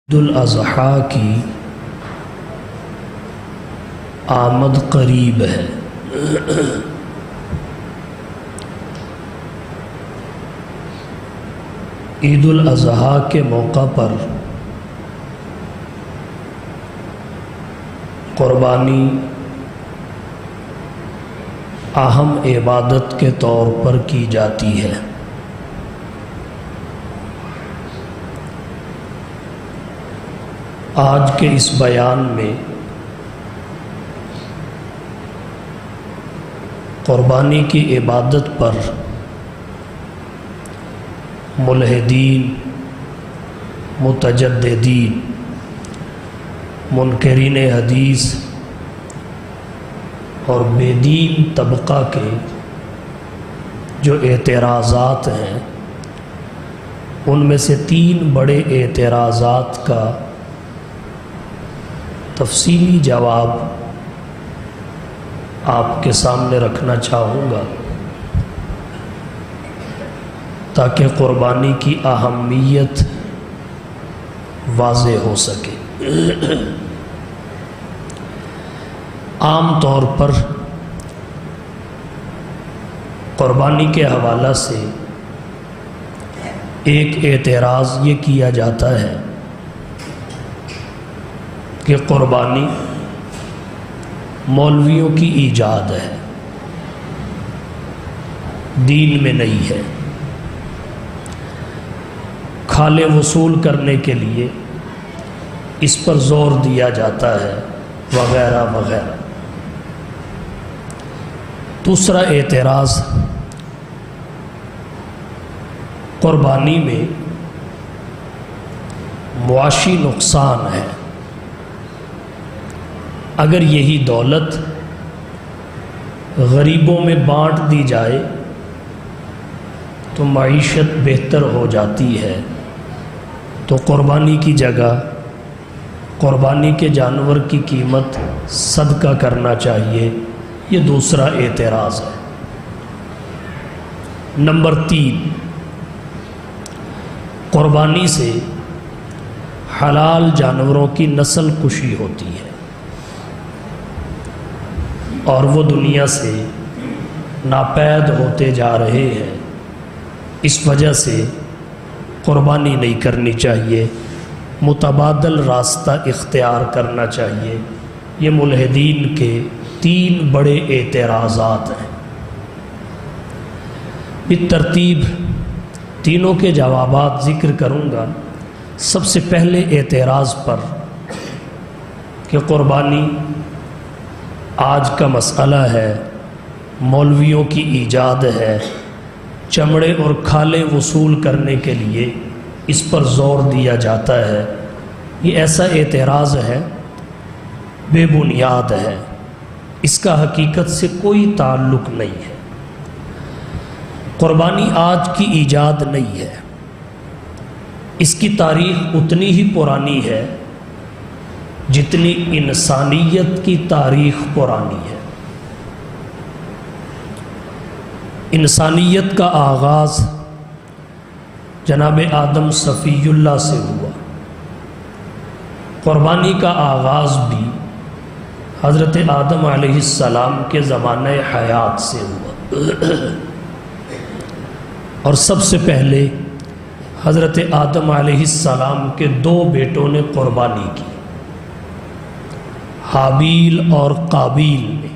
عید الاضحیٰ کی آمد قریب ہے۔ عید الاضحیٰ کے موقع پر قربانی اہم عبادت کے طور پر کی جاتی ہے۔ آج کے اس بیان میں قربانی کی عبادت پر ملحدین، متجددین، منکرین حدیث اور بے دین طبقہ کے جو اعتراضات ہیں، ان میں سے 3 بڑے اعتراضات کا تفصیلی جواب آپ کے سامنے رکھنا چاہوں گا تاکہ قربانی کی اہمیت واضح ہو سکے۔ عام طور پر قربانی کے حوالہ سے ایک اعتراض یہ کیا جاتا ہے کہ قربانی مولویوں کی ایجاد ہے، دین میں نہیں ہے، کھالے وصول کرنے کے لیے اس پر زور دیا جاتا ہے وغیرہ وغیرہ۔ دوسرا اعتراض، قربانی میں معاشی نقصان ہے۔ اگر یہی دولت غریبوں میں بانٹ دی جائے تو معیشت بہتر ہو جاتی ہے، تو قربانی کی جگہ قربانی کے جانور کی قیمت صدقہ کرنا چاہیے۔ یہ دوسرا اعتراض ہے۔ نمبر 3، قربانی سے حلال جانوروں کی نسل کشی ہوتی ہے اور وہ دنیا سے ناپید ہوتے جا رہے ہیں، اس وجہ سے قربانی نہیں کرنی چاہیے، متبادل راستہ اختیار کرنا چاہیے۔ یہ ملحدین کے 3 بڑے اعتراضات ہیں۔ بالترتیب تینوں کے جوابات ذکر کروں گا۔ سب سے پہلے اعتراض پر کہ قربانی آج کا مسئلہ ہے، مولویوں کی ایجاد ہے، چمڑے اور کھالے وصول کرنے کے لیے اس پر زور دیا جاتا ہے، یہ ایسا اعتراض ہے، بے بنیاد ہے، اس کا حقیقت سے کوئی تعلق نہیں ہے۔ قربانی آج کی ایجاد نہیں ہے، اس کی تاریخ اتنی ہی پرانی ہے جتنی انسانیت کی تاریخ پرانی ہے۔ انسانیت کا آغاز جناب آدم صفی اللہ سے ہوا، قربانی کا آغاز بھی حضرت آدم علیہ السلام کے زمانہ حیات سے ہوا، اور سب سے پہلے حضرت آدم علیہ السلام کے 2 بیٹوں نے قربانی کی، حابیل اور قابیل نے۔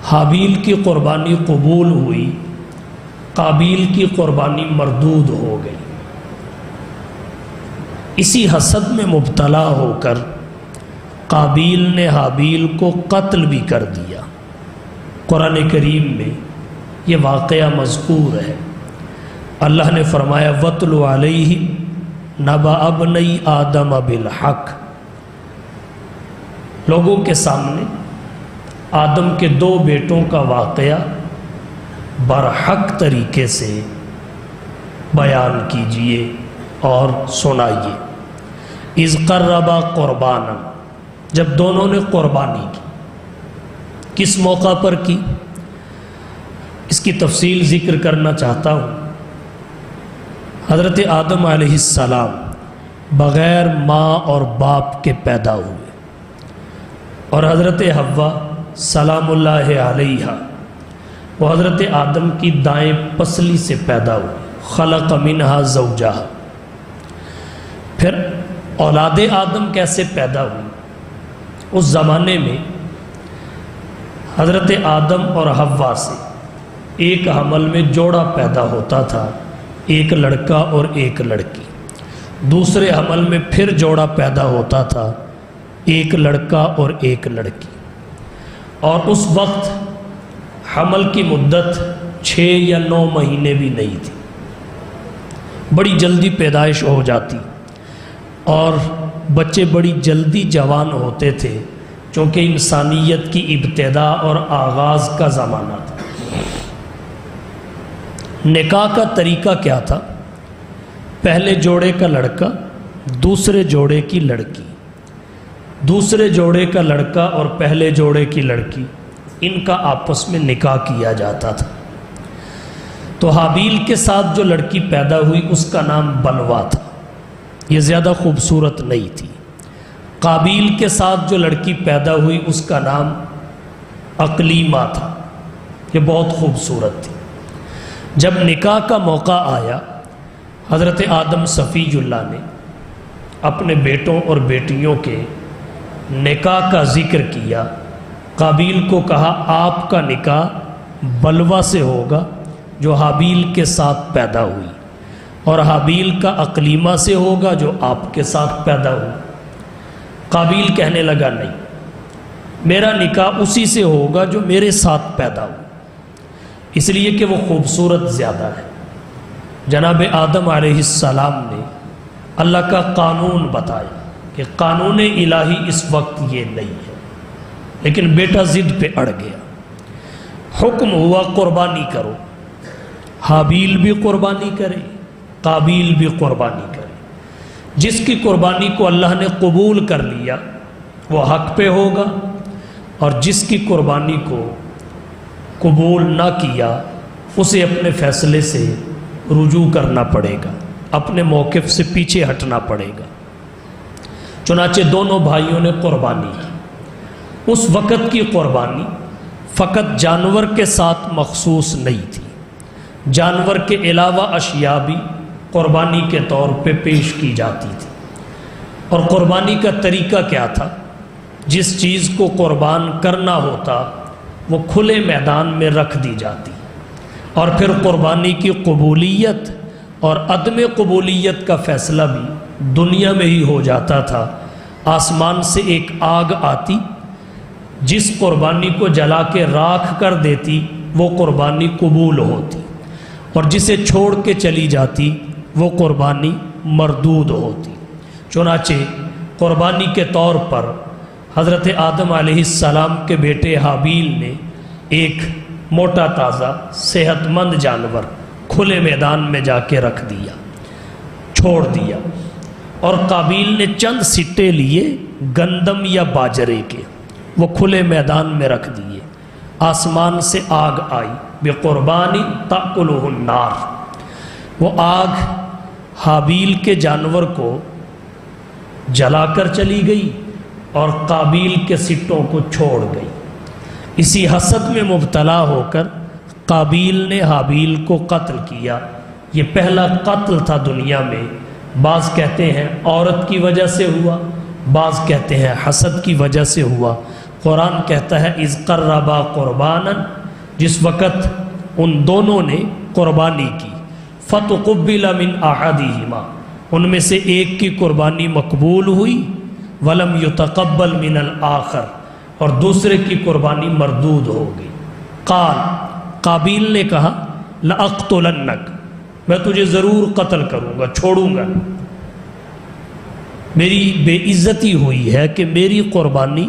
حابیل کی قربانی قبول ہوئی، قابیل کی قربانی مردود ہو گئی۔ اسی حسد میں مبتلا ہو کر قابیل نے حابیل کو قتل بھی کر دیا۔ قرآن کریم میں یہ واقعہ مذکور ہے۔ اللہ نے فرمایا وَاتْلُ عَلَيْهِمْ نَبَأَ ابْنَيْ آدَمَ بِالْحَقِّ، لوگوں کے سامنے آدم کے 2 بیٹوں کا واقعہ برحق طریقے سے بیان کیجئے اور سنائیے۔ اِذْ قَرَّبَا قُرْبَانًا، جب دونوں نے قربانی کی، کس موقع پر کی، اس کی تفصیل ذکر کرنا چاہتا ہوں۔ حضرت آدم علیہ السلام بغیر ماں اور باپ کے پیدا ہوئے، اور حضرت حوا سلام اللہ علیہا وہ حضرت آدم کی دائیں پسلی سے پیدا ہوئی، خلق منہا زوجہا۔ پھر اولاد آدم کیسے پیدا ہوئی؟ اس زمانے میں حضرت آدم اور حوا سے ایک حمل میں جوڑا پیدا ہوتا تھا، ایک لڑکا اور ایک لڑکی۔ دوسرے حمل میں پھر جوڑا پیدا ہوتا تھا، ایک لڑکا اور ایک لڑکی۔ اور اس وقت حمل کی مدت 6 یا 9 مہینے بھی نہیں تھی، بڑی جلدی پیدائش ہو جاتی اور بچے بڑی جلدی جوان ہوتے تھے، چونکہ انسانیت کی ابتدا اور آغاز کا زمانہ تھا۔ نکاح کا طریقہ کیا تھا؟ پہلے جوڑے کا لڑکا، دوسرے جوڑے کی لڑکی، دوسرے جوڑے کا لڑکا اور پہلے جوڑے کی لڑکی، ان کا آپس میں نکاح کیا جاتا تھا۔ تو حابیل کے ساتھ جو لڑکی پیدا ہوئی اس کا نام بلوا تھا، یہ زیادہ خوبصورت نہیں تھی۔ قابیل کے ساتھ جو لڑکی پیدا ہوئی اس کا نام اقلیمہ تھا، یہ بہت خوبصورت تھی۔ جب نکاح کا موقع آیا، حضرت آدم صفی اللہ نے اپنے بیٹوں اور بیٹیوں کے نکاح کا ذکر کیا۔ قابیل کو کہا آپ کا نکاح بلوا سے ہوگا جو حابیل کے ساتھ پیدا ہوئی، اور حابیل کا اقلیمہ سے ہوگا جو آپ کے ساتھ پیدا ہوئی۔ قابیل کہنے لگا نہیں، میرا نکاح اسی سے ہوگا جو میرے ساتھ پیدا ہو، اس لیے کہ وہ خوبصورت زیادہ ہے۔ جناب آدم علیہ السلام نے اللہ کا قانون بتایا کہ قانون الہی اس وقت یہ نہیں ہے، لیکن بیٹا ضد پہ اڑ گیا۔ حکم ہوا قربانی کرو، حابیل بھی قربانی کرے، قابیل بھی قربانی کرے۔ جس کی قربانی کو اللہ نے قبول کر لیا وہ حق پہ ہوگا، اور جس کی قربانی کو قبول نہ کیا اسے اپنے فیصلے سے رجوع کرنا پڑے گا، اپنے موقف سے پیچھے ہٹنا پڑے گا۔ چنانچہ دونوں بھائیوں نے قربانی کی۔ اس وقت کی قربانی فقط جانور کے ساتھ مخصوص نہیں تھی، جانور کے علاوہ اشیاء بھی قربانی کے طور پہ پیش کی جاتی تھی۔ اور قربانی کا طریقہ کیا تھا؟ جس چیز کو قربان کرنا ہوتا وہ کھلے میدان میں رکھ دی جاتی، اور پھر قربانی کی قبولیت اور عدم قبولیت کا فیصلہ بھی دنیا میں ہی ہو جاتا تھا۔ آسمان سے ایک آگ آتی، جس قربانی کو جلا کے راکھ کر دیتی وہ قربانی قبول ہوتی، اور جسے چھوڑ کے چلی جاتی وہ قربانی مردود ہوتی۔ چنانچہ قربانی کے طور پر حضرت آدم علیہ السلام کے بیٹے حابیل نے ایک موٹا تازہ صحت مند جانور کھلے میدان میں جا کے رکھ دیا، چھوڑ دیا، اور قابیل نے چند سٹے لیے گندم یا باجرے کے، وہ کھلے میدان میں رکھ دیے۔ آسمان سے آگ آئی، بقربانی تأکلہ النار، وہ آگ حابیل کے جانور کو جلا کر چلی گئی اور قابیل کے سٹوں کو چھوڑ گئی۔ اسی حسد میں مبتلا ہو کر قابیل نے حابیل کو قتل کیا۔ یہ پہلا قتل تھا دنیا میں۔ بعض کہتے ہیں عورت کی وجہ سے ہوا، بعض کہتے ہیں حسد کی وجہ سے ہوا۔ قرآن کہتا ہے اذ قربا قربانا، جس وقت ان دونوں نے قربانی کی، فتقبل من احدہما، ان میں سے ایک کی قربانی مقبول ہوئی، ولم یتقبل من الآخر، اور دوسرے کی قربانی مردود ہو گئی۔ قابیل نے کہا لأقتلنک، میں تجھے ضرور قتل کروں گا، چھوڑوں گا، میری بے عزتی ہوئی ہے کہ میری قربانی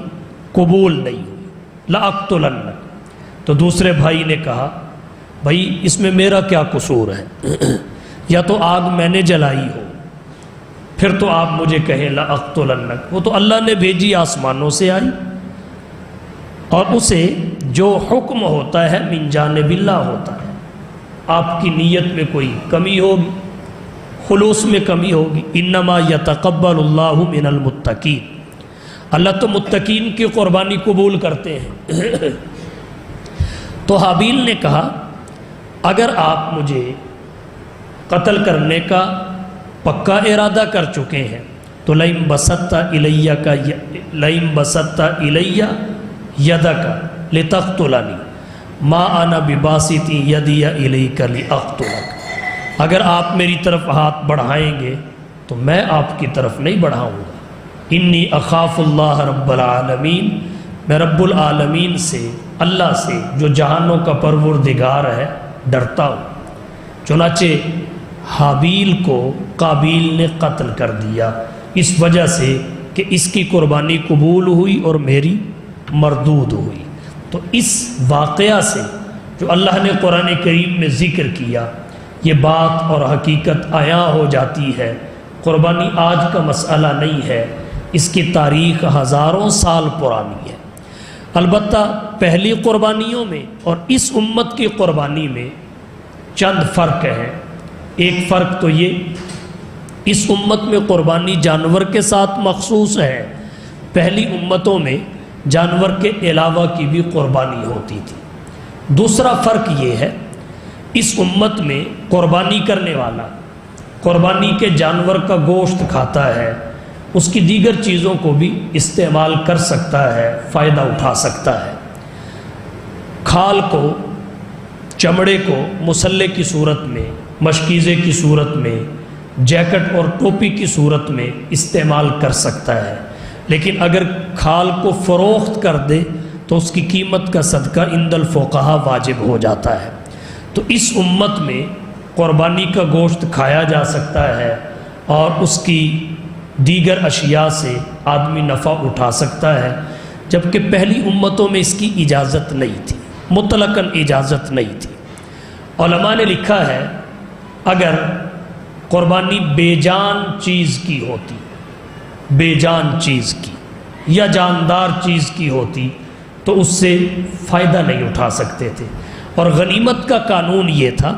قبول نہیں ہوئی، لأقتلنک۔ تو دوسرے بھائی نے کہا بھائی اس میں میرا کیا قصور ہے، یا تو آگ میں نے جلائی ہو، پھر تو آپ مجھے کہیں لأقتلنک، وہ تو اللہ نے بھیجی، آسمانوں سے آئی، اور اسے جو حکم ہوتا ہے من جانب اللہ ہوتا ہے۔ آپ کی نیت میں کوئی کمی ہوگی، خلوص میں کمی ہوگی۔ انما یتقبل اللہ من المتقین، اللہ تو متقین کی قربانی قبول کرتے ہیں۔ تو حابیل نے کہا اگر آپ مجھے قتل کرنے کا پکا ارادہ کر چکے ہیں تو لئن بسطت الیہ یدک لتقتلنی ما انا بباسط یدی الیک لاقتلک، اگر آپ میری طرف ہاتھ بڑھائیں گے تو میں آپ کی طرف نہیں بڑھاؤں گا۔ انی اخاف اللہ رب العالمین، میں رب العالمین سے، اللہ سے جو جہانوں کا پروردگار ہے، ڈرتا ہوں۔ چنانچہ حابیل کو قابیل نے قتل کر دیا اس وجہ سے کہ اس کی قربانی قبول ہوئی اور میری مردود ہوئی۔ تو اس واقعہ سے جو اللہ نے قرآن کریم میں ذکر کیا، یہ بات اور حقیقت عیاں ہو جاتی ہے۔ قربانی آج کا مسئلہ نہیں ہے، اس کی تاریخ ہزاروں سال پرانی ہے۔ البتہ پہلی قربانیوں میں اور اس امت کی قربانی میں چند فرق ہیں۔ ایک فرق تو یہ، اس امت میں قربانی جانور کے ساتھ مخصوص ہے، پہلی امتوں میں جانور کے علاوہ کی بھی قربانی ہوتی تھی۔ دوسرا فرق یہ ہے، اس امت میں قربانی کرنے والا قربانی کے جانور کا گوشت کھاتا ہے، اس کی دیگر چیزوں کو بھی استعمال کر سکتا ہے، فائدہ اٹھا سکتا ہے۔ کھال کو، چمڑے کو مسلح کی صورت میں، مشکیزے کی صورت میں، جیکٹ اور ٹوپی کی صورت میں استعمال کر سکتا ہے، لیکن اگر کھال کو فروخت کر دے تو اس کی قیمت کا صدقہ عند الفقہاء واجب ہو جاتا ہے۔ تو اس امت میں قربانی کا گوشت کھایا جا سکتا ہے اور اس کی دیگر اشیاء سے آدمی نفع اٹھا سکتا ہے، جبکہ پہلی امتوں میں اس کی اجازت نہیں تھی، مطلقاً اجازت نہیں تھی۔ علماء نے لکھا ہے اگر قربانی بے جان چیز کی ہوتی، بے جان چیز کی یا جاندار چیز کی ہوتی تو اس سے فائدہ نہیں اٹھا سکتے تھے۔ اور غنیمت کا قانون یہ تھا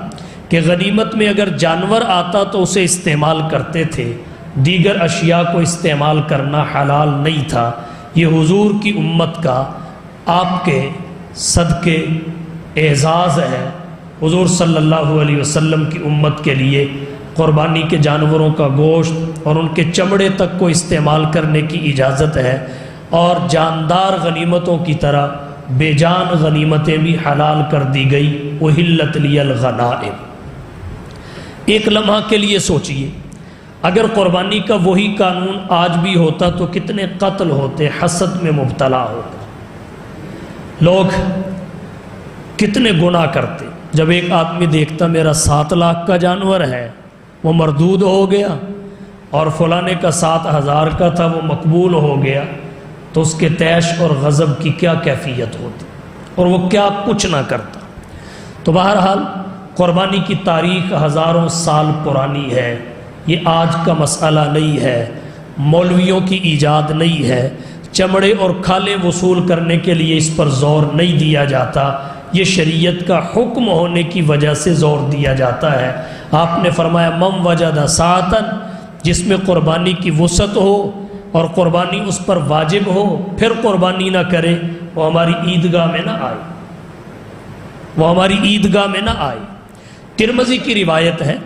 کہ غنیمت میں اگر جانور آتا تو اسے استعمال کرتے تھے، دیگر اشیاء کو استعمال کرنا حلال نہیں تھا۔ یہ حضور کی امت کا آپ کے صدقے اعزاز ہے۔ حضور صلی اللہ علیہ وسلم کی امت کے لیے قربانی کے جانوروں کا گوشت اور ان کے چمڑے تک کو استعمال کرنے کی اجازت ہے، اور جاندار غنیمتوں کی طرح بے جان غنیمتیں بھی حلال کر دی گئی۔ احلت لی الغنائم۔ ایک لمحہ کے لیے سوچئے، اگر قربانی کا وہی قانون آج بھی ہوتا تو کتنے قتل ہوتے، حسد میں مبتلا ہوتے، لوگ کتنے گناہ کرتے۔ جب ایک آدمی دیکھتا میرا 7 لاکھ کا جانور ہے وہ مردود ہو گیا اور فلانے کا 7,000 کا تھا وہ مقبول ہو گیا، تو اس کے طیش اور غضب کی کیا کیفیت ہوتی اور وہ کیا کچھ نہ کرتا۔ تو بہرحال قربانی کی تاریخ ہزاروں سال پرانی ہے، یہ آج کا مسئلہ نہیں ہے، مولویوں کی ایجاد نہیں ہے، چمڑے اور کھالیں وصول کرنے کے لیے اس پر زور نہیں دیا جاتا، یہ شریعت کا حکم ہونے کی وجہ سے زور دیا جاتا ہے۔ آپ نے فرمایا من وجد ساعتاً، جس میں قربانی کی وسعت ہو اور قربانی اس پر واجب ہو، پھر قربانی نہ کرے، وہ ہماری عیدگاہ میں نہ آئے، وہ ہماری عیدگاہ میں نہ آئے۔ ترمذی کی روایت ہے،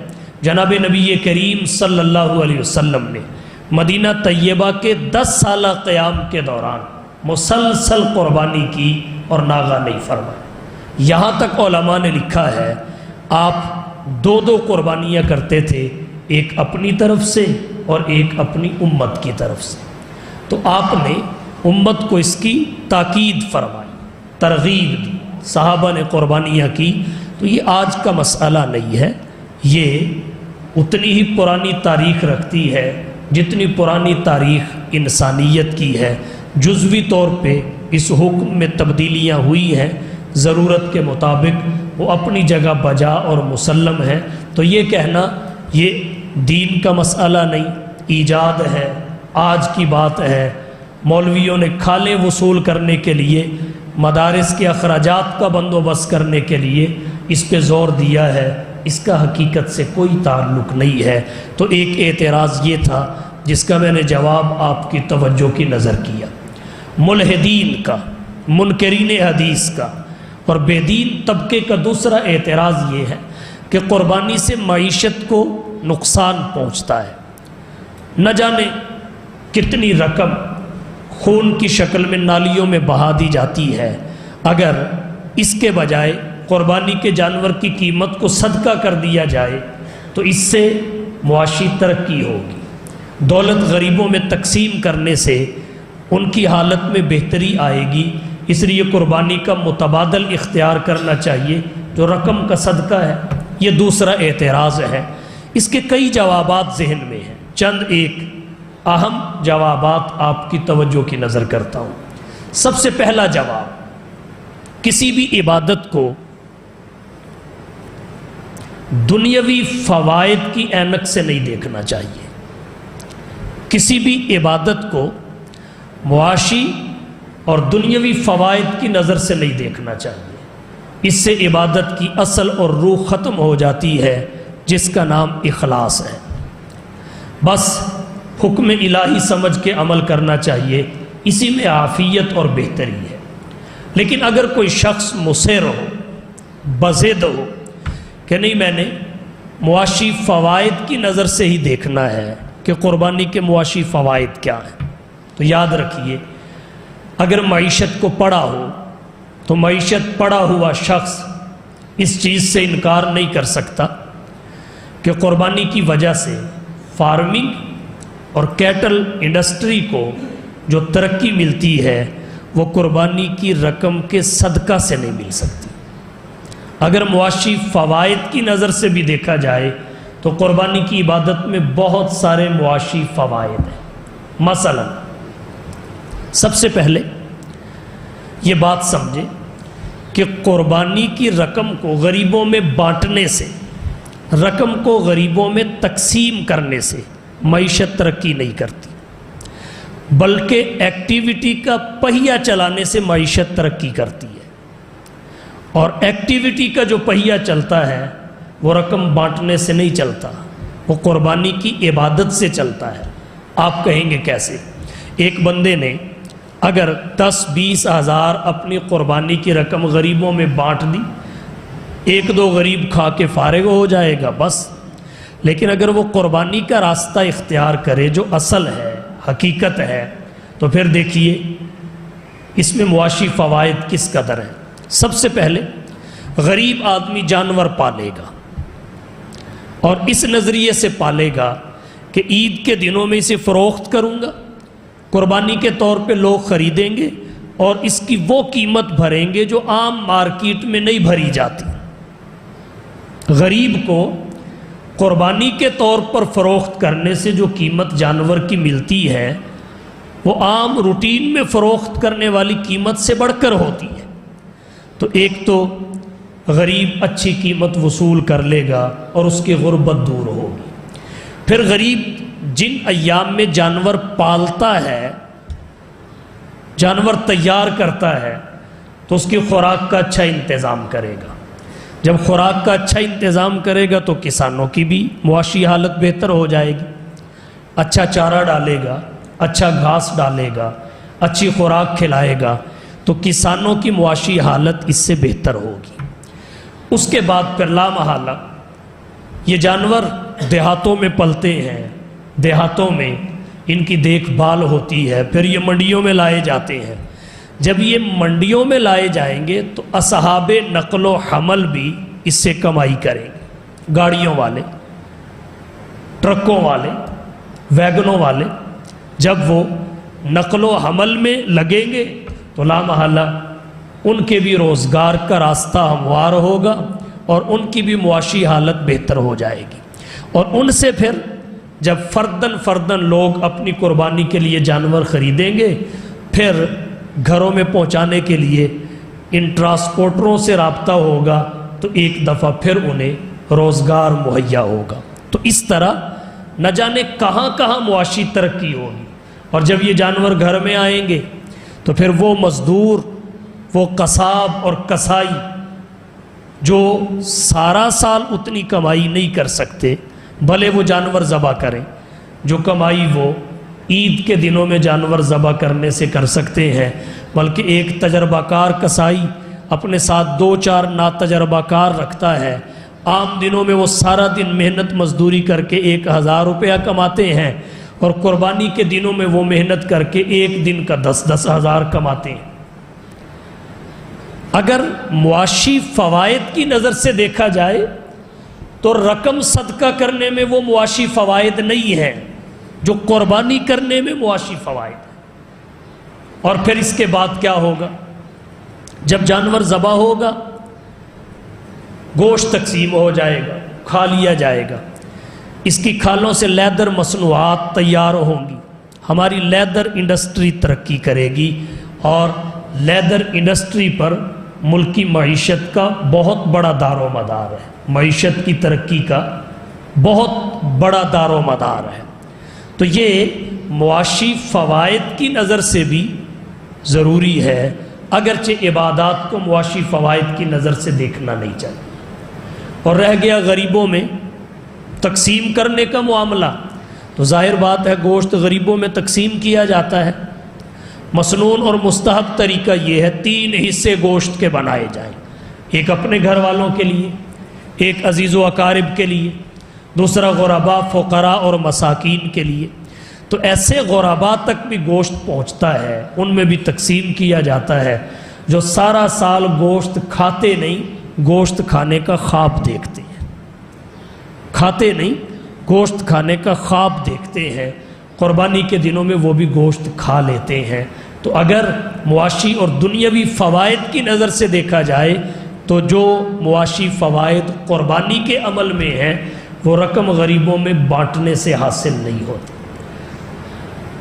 جناب نبی کریم صلی اللہ علیہ وسلم نے مدینہ طیبہ کے 10 سالہ قیام کے دوران مسلسل قربانی کی اور ناغہ نہیں فرمایا۔ یہاں تک علماء نے لکھا ہے آپ 2 قربانیاں کرتے تھے، ایک اپنی طرف سے اور ایک اپنی امت کی طرف سے۔ تو آپ نے امت کو اس کی تاکید فرمائی، ترغیب دی، صحابہ نے قربانیاں کی۔ تو یہ آج کا مسئلہ نہیں ہے، یہ اتنی ہی پرانی تاریخ رکھتی ہے جتنی پرانی تاریخ انسانیت کی ہے۔ جزوی طور پہ اس حکم میں تبدیلیاں ہوئی ہیں، ضرورت کے مطابق وہ اپنی جگہ بجا اور مسلم ہے۔ تو یہ کہنا یہ دین کا مسئلہ نہیں، ایجاد ہے، آج کی بات ہے۔ مولویوں نے کھالیں وصول کرنے کے لیے، مدارس کے اخراجات کا بندوبست کرنے کے لیے اس پہ زور دیا ہے، اس کا حقیقت سے کوئی تعلق نہیں ہے۔ تو ایک اعتراض یہ تھا جس کا میں نے جواب آپ کی توجہ کی نظر کیا، ملحدین کا، منکرین حدیث کا اور بے دین طبقے کا دوسرا اعتراض یہ ہے کہ قربانی سے معیشت کو نقصان پہنچتا ہے، نہ جانے کتنی رقم خون کی شکل میں نالیوں میں بہا دی جاتی ہے، اگر اس کے بجائے قربانی کے جانور کی قیمت کو صدقہ کر دیا جائے تو اس سے معاشی ترقی ہوگی، دولت غریبوں میں تقسیم کرنے سے ان کی حالت میں بہتری آئے گی، اس لیے قربانی کا متبادل اختیار کرنا چاہیے جو رقم کا صدقہ ہے۔ یہ دوسرا اعتراض ہے۔ اس کے کئی جوابات ذہن میں ہیں، چند ایک اہم جوابات آپ کی توجہ کی نظر کرتا ہوں۔ سب سے پہلا جواب، کسی بھی عبادت کو دنیاوی فوائد کی اینک سے نہیں دیکھنا چاہیے، کسی بھی عبادت کو معاشی اور دنیاوی فوائد کی نظر سے نہیں دیکھنا چاہیے، اس سے عبادت کی اصل اور روح ختم ہو جاتی ہے جس کا نام اخلاص ہے۔ بس حکم الہی سمجھ کے عمل کرنا چاہیے، اسی میں عافیت اور بہتری ہے۔ لیکن اگر کوئی شخص مصر ہو، بضد ہو کہ نہیں میں نے معاشی فوائد کی نظر سے ہی دیکھنا ہے کہ قربانی کے معاشی فوائد کیا ہیں، تو یاد رکھیے اگر معیشت کو پڑھا ہو تو معیشت پڑھا ہوا شخص اس چیز سے انکار نہیں کر سکتا کہ قربانی کی وجہ سے فارمنگ اور کیٹل انڈسٹری کو جو ترقی ملتی ہے وہ قربانی کی رقم کے صدقہ سے نہیں مل سکتی۔ اگر معاشی فوائد کی نظر سے بھی دیکھا جائے تو قربانی کی عبادت میں بہت سارے معاشی فوائد ہیں۔ مثلا سب سے پہلے یہ بات سمجھیں کہ قربانی کی رقم کو غریبوں میں بانٹنے سے، رقم کو غریبوں میں تقسیم کرنے سے معیشت ترقی نہیں کرتی، بلکہ ایکٹیویٹی کا پہیہ چلانے سے معیشت ترقی کرتی ہے، اور ایکٹیویٹی کا جو پہیہ چلتا ہے وہ رقم بانٹنے سے نہیں چلتا، وہ قربانی کی عبادت سے چلتا ہے۔ آپ کہیں گے کیسے؟ ایک بندے نے اگر 10-20 ہزار اپنی قربانی کی رقم غریبوں میں بانٹ دی، ایک دو غریب کھا کے فارغ ہو جائے گا بس، لیکن اگر وہ قربانی کا راستہ اختیار کرے جو اصل ہے، حقیقت ہے، تو پھر دیکھیے اس میں معاشی فوائد کس قدر ہیں۔ سب سے پہلے غریب آدمی جانور پالے گا اور اس نظریے سے پالے گا کہ عید کے دنوں میں اسے فروخت کروں گا، قربانی کے طور پہ لوگ خریدیں گے اور اس کی وہ قیمت بھریں گے جو عام مارکیٹ میں نہیں بھری جاتی۔ غریب کو قربانی کے طور پر فروخت کرنے سے جو قیمت جانور کی ملتی ہے وہ عام روٹین میں فروخت کرنے والی قیمت سے بڑھ کر ہوتی ہے۔ تو ایک تو غریب اچھی قیمت وصول کر لے گا اور اس کی غربت دور ہوگی۔ پھر غریب جن ایام میں جانور پالتا ہے، جانور تیار کرتا ہے، تو اس کی خوراک کا اچھا انتظام کرے گا۔ جب خوراک کا اچھا انتظام کرے گا تو کسانوں کی بھی معاشی حالت بہتر ہو جائے گی، اچھا چارہ ڈالے گا، اچھا گھاس ڈالے گا، اچھی خوراک کھلائے گا، تو کسانوں کی معاشی حالت اس سے بہتر ہوگی۔ اس کے بعد پھر لا محالہ یہ جانور دیہاتوں میں پلتے ہیں، دیہاتوں میں ان کی دیکھ بھال ہوتی ہے، پھر یہ منڈیوں میں لائے جاتے ہیں۔ جب یہ منڈیوں میں لائے جائیں گے تو اصحاب نقل و حمل بھی اس سے کمائی کریں گے، گاڑیوں والے، ٹرکوں والے، ویگنوں والے۔ جب وہ نقل و حمل میں لگیں گے تو لا محالہ ان کے بھی روزگار کا راستہ ہموار ہوگا اور ان کی بھی معاشی حالت بہتر ہو جائے گی، اور ان سے پھر جب فردن لوگ اپنی قربانی کے لیے جانور خریدیں گے، پھر گھروں میں پہنچانے کے لیے ان ٹرانسپورٹروں سے رابطہ ہوگا تو ایک دفعہ پھر انہیں روزگار مہیا ہوگا۔ تو اس طرح نہ جانے کہاں کہاں معاشی ترقی ہوگی، اور جب یہ جانور گھر میں آئیں گے تو پھر وہ مزدور، وہ قصاب اور کسائی جو سارا سال اتنی کمائی نہیں کر سکتے بھلے وہ جانور ذبح کریں، جو کمائی وہ عید کے دنوں میں جانور ذبح کرنے سے کر سکتے ہیں، بلکہ ایک تجربہ کار کسائی اپنے ساتھ 2-4 ناتجربہ کار رکھتا ہے، عام دنوں میں وہ سارا دن محنت مزدوری کر کے 1000 روپیہ کماتے ہیں، اور قربانی کے دنوں میں وہ محنت کر کے ایک دن کا 10-10 ہزار کماتے ہیں۔ اگر معاشی فوائد کی نظر سے دیکھا جائے تو رقم صدقہ کرنے میں وہ معاشی فوائد نہیں ہیں جو قربانی کرنے میں معاشی فوائد ہیں۔ اور پھر اس کے بعد کیا ہوگا؟ جب جانور ذبح ہوگا، گوشت تقسیم ہو جائے گا، کھا لیا جائے گا، اس کی کھالوں سے لیدر مصنوعات تیار ہوں گی، ہماری لیدر انڈسٹری ترقی کرے گی، اور لیدر انڈسٹری پر ملکی معیشت کا بہت بڑا دار و مدار ہے، معیشت کی ترقی کا بہت بڑا دار و مدار ہے۔ تو یہ معاشی فوائد کی نظر سے بھی ضروری ہے، اگرچہ عبادات کو معاشی فوائد کی نظر سے دیکھنا نہیں چاہیے۔ اور رہ گیا غریبوں میں تقسیم کرنے کا معاملہ، تو ظاہر بات ہے گوشت غریبوں میں تقسیم کیا جاتا ہے۔ مسنون اور مستحب طریقہ یہ ہے 3 حصے گوشت کے بنائے جائیں، ایک اپنے گھر والوں کے لیے، ایک عزیز و اقارب کے لیے، دوسرا غرباء فقراء اور مساکین کے لیے۔ تو ایسے غرباء تک بھی گوشت پہنچتا ہے، ان میں بھی تقسیم کیا جاتا ہے، جو سارا سال گوشت کھاتے نہیں، گوشت کھانے کا خواب دیکھتے ہیں، کھاتے نہیں گوشت کھانے کا خواب دیکھتے ہیں، قربانی کے دنوں میں وہ بھی گوشت کھا لیتے ہیں۔ تو اگر معاشی اور دنیاوی فوائد کی نظر سے دیکھا جائے تو جو معاشی فوائد قربانی کے عمل میں ہیں وہ رقم غریبوں میں بانٹنے سے حاصل نہیں ہوتی۔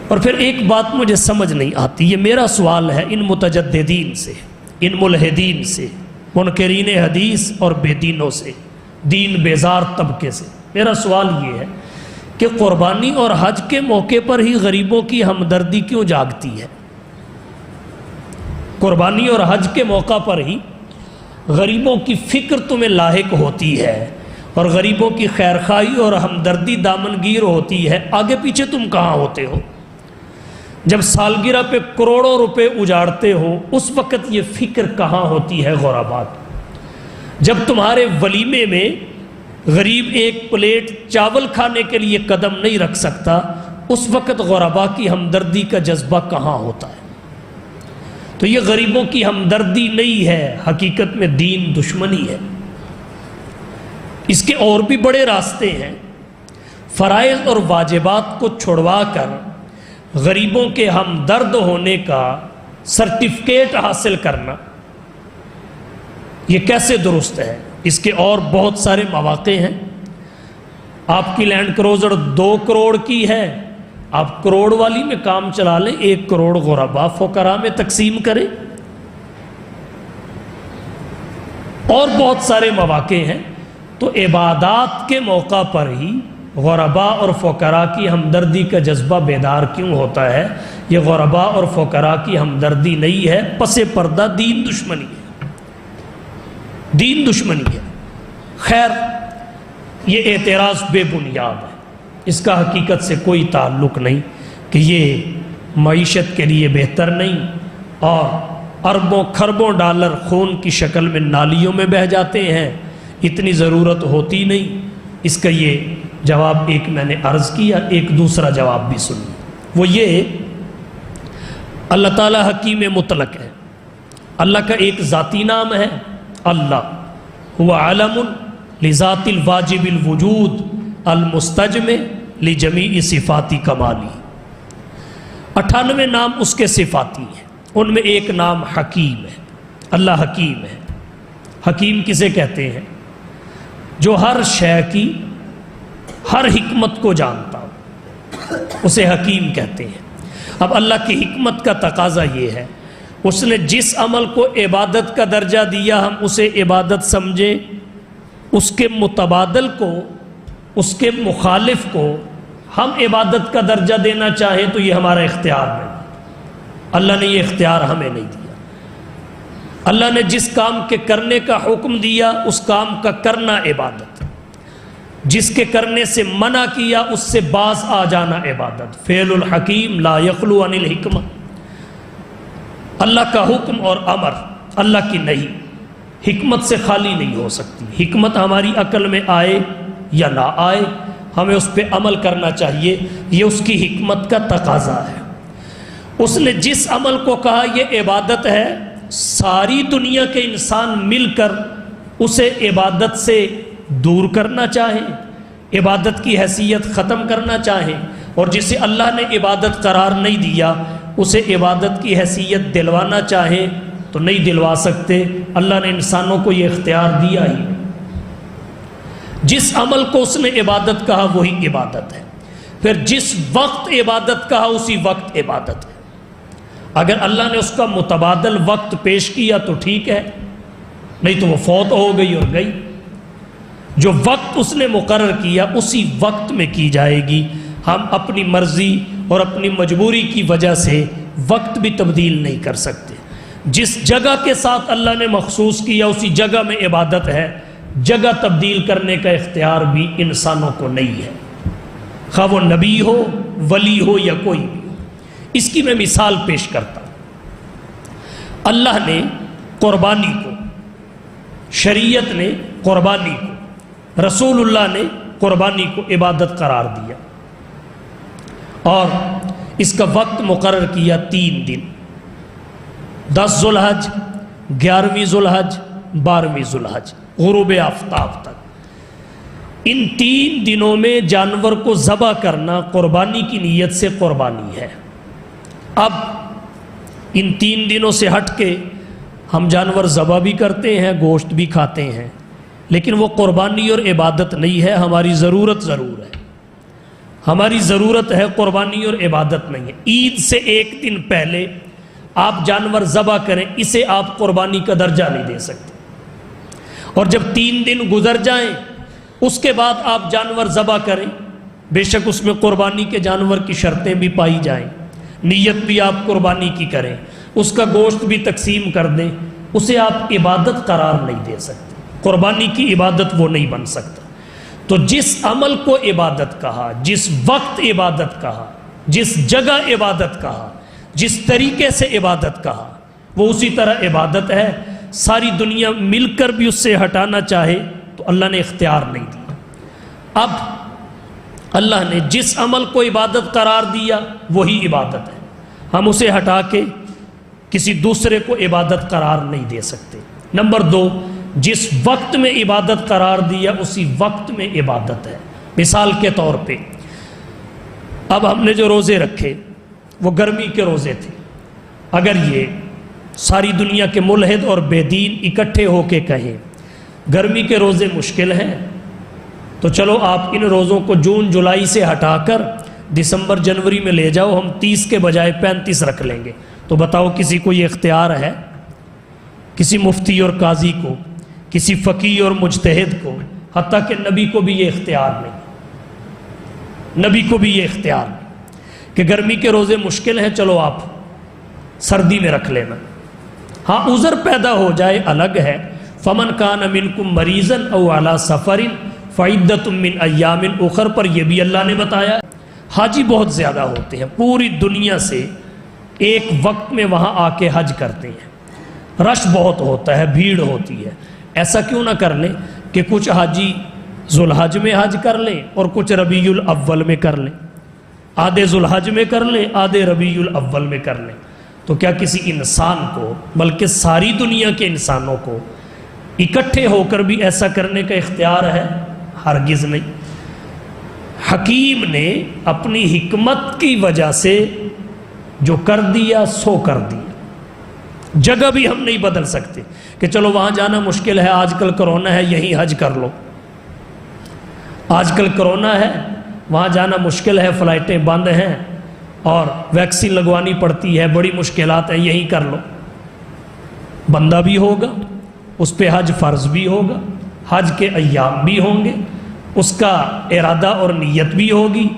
اور پھر ایک بات مجھے سمجھ نہیں آتی، یہ میرا سوال ہے ان متجددین سے، ان ملحدین سے، منکرین حدیث اور بے دینوں سے، دین بیزار طبقے سے، میرا سوال یہ ہے کہ قربانی اور حج کے موقع پر ہی غریبوں کی ہمدردی کیوں جاگتی ہے؟ قربانی اور حج کے موقع پر ہی غریبوں کی فکر تمہیں لاحق ہوتی ہے اور غریبوں کی خیرخواہی اور ہمدردی دامنگیر ہوتی ہے، آگے پیچھے تم کہاں ہوتے ہو؟ جب سالگرہ پہ کروڑوں روپے اجاڑتے ہو اس وقت یہ فکر کہاں ہوتی ہے غرباء کی؟ جب تمہارے ولیمے میں غریب ایک پلیٹ چاول کھانے کے لیے قدم نہیں رکھ سکتا اس وقت غرباء کی ہمدردی کا جذبہ کہاں ہوتا ہے؟ تو یہ غریبوں کی ہمدردی نہیں ہے، حقیقت میں دین دشمنی ہے۔ اس کے اور بھی بڑے راستے ہیں، فرائض اور واجبات کو چھڑوا کر غریبوں کے ہمدرد ہونے کا سرٹیفکیٹ حاصل کرنا، یہ کیسے درست ہے؟ اس کے اور بہت سارے مواقع ہیں۔ آپ کی لینڈ کروزر 2 کروڑ کی ہے، آپ کروڑ والی میں کام چلا لیں، 1 کروڑ غرباء فقراء میں تقسیم کریں۔ اور بہت سارے مواقع ہیں۔ تو عبادات کے موقع پر ہی غرباء اور فقراء کی ہمدردی کا جذبہ بیدار کیوں ہوتا ہے؟ یہ غرباء اور فقراء کی ہمدردی نہیں ہے، پس پردہ دین دشمنی ہے، دین دشمنی ہے۔ خیر، یہ اعتراض بے بنیاد ہے، اس کا حقیقت سے کوئی تعلق نہیں کہ یہ معیشت کے لیے بہتر نہیں اور اربوں کھربوں ڈالر خون کی شکل میں نالیوں میں بہہ جاتے ہیں، اتنی ضرورت ہوتی نہیں۔ اس کا یہ جواب ایک میں نے عرض کیا، ایک دوسرا جواب بھی سنیے، وہ یہ اللہ تعالیٰ حکیم مطلق ہے، اللہ کا ایک ذاتی نام ہے اللہ، هو علم لذات الواجب الوجود المستجمع لجمیع صفات کمالی۔ 98 نام اس کے صفاتی ہیں، ان میں ایک نام حکیم ہے، اللہ حکیم ہے۔ حکیم کسے کہتے ہیں؟ جو ہر شے کی ہر حکمت کو جانتا ہو، اسے حکیم کہتے ہیں۔ اب اللہ کی حکمت کا تقاضا یہ ہے، اس نے جس عمل کو عبادت کا درجہ دیا ہم اسے عبادت سمجھیں، اس کے متبادل کو، اس کے مخالف کو ہم عبادت کا درجہ دینا چاہیں تو یہ ہمارا اختیار نہیں، اللہ نے یہ اختیار ہمیں نہیں دیا۔ اللہ نے جس کام کے کرنے کا حکم دیا اس کام کا کرنا عبادت، جس کے کرنے سے منع کیا اس سے باز آ جانا عبادت۔ فعل الحکیم لا یخلو عن الحکمہ، اللہ کا حکم اور امر اللہ کی نہیں، حکمت سے خالی نہیں ہو سکتی۔ حکمت ہماری عقل میں آئے یا نہ آئے، ہمیں اس پہ عمل کرنا چاہیے، یہ اس کی حکمت کا تقاضا ہے۔ اس نے جس عمل کو کہا یہ عبادت ہے، ساری دنیا کے انسان مل کر اسے عبادت سے دور کرنا چاہیں، عبادت کی حیثیت ختم کرنا چاہیں، اور جسے اللہ نے عبادت قرار نہیں دیا اسے عبادت کی حیثیت دلوانا چاہیں تو نہیں دلوا سکتے۔ اللہ نے انسانوں کو یہ اختیار دیا ہی، جس عمل کو اس نے عبادت کہا وہی عبادت ہے، پھر جس وقت عبادت کہا اسی وقت عبادت ہے۔ اگر اللہ نے اس کا متبادل وقت پیش کیا تو ٹھیک ہے، نہیں تو وہ فوت ہو گئی اور گئی۔ جو وقت اس نے مقرر کیا اسی وقت میں کی جائے گی۔ ہم اپنی مرضی اور اپنی مجبوری کی وجہ سے وقت بھی تبدیل نہیں کر سکتے۔ جس جگہ کے ساتھ اللہ نے مخصوص کیا اسی جگہ میں عبادت ہے، جگہ تبدیل کرنے کا اختیار بھی انسانوں کو نہیں ہے، خواہ وہ نبی ہو، ولی ہو یا کوئی بھی۔ اس کی میں مثال پیش کرتا ہوں۔ اللہ نے قربانی کو، شریعت نے قربانی کو، رسول اللہ نے قربانی کو عبادت قرار دیا اور اس کا وقت مقرر کیا 3 دن، 10 ذوالحج، 11ویں ذوالحج، 12ویں ذوالحج، غروب آفتاب تک۔ ان 3 دنوں میں جانور کو ذبح کرنا قربانی کی نیت سے قربانی ہے۔ اب ان 3 دنوں سے ہٹ کے ہم جانور ذبح بھی کرتے ہیں، گوشت بھی کھاتے ہیں، لیکن وہ قربانی اور عبادت نہیں ہے، ہماری ضرورت ضرور ہے۔ ہماری ضرورت ہے، قربانی اور عبادت نہیں ہے۔ عید سے 1 دن پہلے آپ جانور ذبح کریں، اسے آپ قربانی کا درجہ نہیں دے سکتے، اور جب 3 دن گزر جائیں اس کے بعد آپ جانور ذبح کریں، بے شک اس میں قربانی کے جانور کی شرطیں بھی پائی جائیں، نیت بھی آپ قربانی کی کریں، اس کا گوشت بھی تقسیم کر دیں، اسے آپ عبادت قرار نہیں دے سکتے۔ قربانی کی عبادت وہ نہیں بن سکتا۔ تو جس عمل کو عبادت کہا، جس وقت عبادت کہا، جس جگہ عبادت کہا، جس طریقے سے عبادت کہا، وہ اسی طرح عبادت ہے۔ ساری دنیا مل کر بھی اس سے ہٹانا چاہے تو اللہ نے اختیار نہیں دیا۔ اب اللہ نے جس عمل کو عبادت قرار دیا وہی عبادت ہے، ہم اسے ہٹا کے کسی دوسرے کو عبادت قرار نہیں دے سکتے۔ نمبر 2، جس وقت میں عبادت قرار دیا اسی وقت میں عبادت ہے۔ مثال کے طور پہ اب ہم نے جو روزے رکھے وہ گرمی کے روزے تھے، اگر یہ ساری دنیا کے ملحد اور بے دین اکٹھے ہو کے کہیں گرمی کے روزے مشکل ہیں تو چلو آپ ان روزوں کو جون جولائی سے ہٹا کر دسمبر جنوری میں لے جاؤ، ہم 30 کے بجائے 35 رکھ لیں گے، تو بتاؤ کسی کو یہ اختیار ہے؟ کسی مفتی اور قاضی کو، کسی فقیہ اور مجتہد کو، حتیٰ کہ نبی کو بھی یہ اختیار نہیں، نبی کو بھی یہ اختیار نہیں کہ گرمی کے روزے مشکل ہیں، چلو آپ سردی میں رکھ لینا۔ ہاں عذر پیدا ہو جائے الگ ہے، فمن کان منکم مریضا او علی سفر فعدۃ من ایام اخر، پر یہ بھی اللہ نے بتایا۔ حاجی بہت زیادہ ہوتے ہیں، پوری دنیا سے ایک وقت میں وہاں آ کے حج کرتے ہیں، رش بہت ہوتا ہے، بھیڑ ہوتی ہے۔ ایسا کیوں نہ کر لیں کہ کچھ حاجی ذوالحج میں حج کر لیں اور کچھ ربیع الاول میں کر لیں، آدھے ذوالحج میں کر لیں، آدھے ربیع الاول میں کر لیں، تو کیا کسی انسان کو، بلکہ ساری دنیا کے انسانوں کو اکٹھے ہو کر بھی ایسا کرنے کا اختیار ہے؟ ہرگز نہیں۔ حکیم نے اپنی حکمت کی وجہ سے جو کر دیا سو کر دیا، جگہ بھی ہم نہیں بدل سکتے کہ چلو وہاں جانا مشکل ہے، آج کل کرونا ہے، یہیں حج کر لو، آج کل کرونا ہے وہاں جانا مشکل ہے، فلائٹیں بند ہیں اور ویکسین لگوانی پڑتی ہے، بڑی مشکلات ہیں، یہیں کر لو۔ بندہ بھی ہوگا، اس پہ حج فرض بھی ہوگا، حج کے ایام بھی ہوں گے، اس کا ارادہ اور نیت بھی ہوگی،